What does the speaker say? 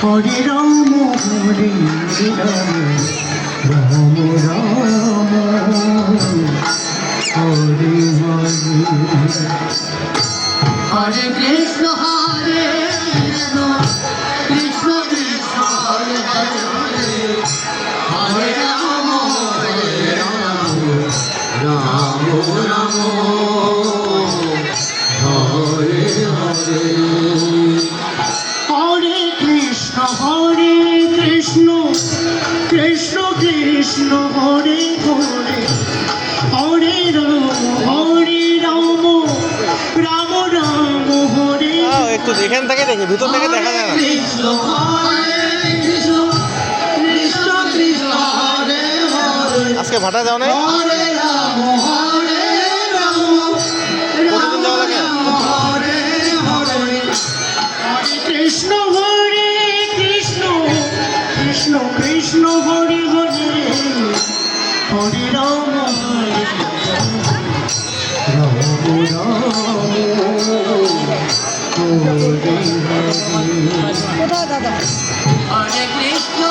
হরে রাম হরে রাম রাম রাম হরে হরে। হরে কৃষ্ণ কৃষ্ণ কৃষ্ণ হরে হরে, হরে রাম রাম রাম হরে হরে। হরে কৃষ্ণ কৃষ্ণ কৃষ্ণ হরে হরে, হরে রাম রাম রাম হরে। একটু এখান থেকে দেখি, ভিতর থেকে দেখা যায় না। কৃষ্ণ কৃষ্ণ কৃষ্ণ কৃষ্ণ হরে হরে, আজকে ভাটা যাও না? হরে রাম রাম প্রতিদিন যাওয়া লাগে? হরে হরে। হরে কৃষ্ণ কৃষ্ণ কৃষ্ণ কৃষ্ণ হরে হরে, হরে রাম রাম রাম হরে হরে। দাদা হরে কৃষ্ণ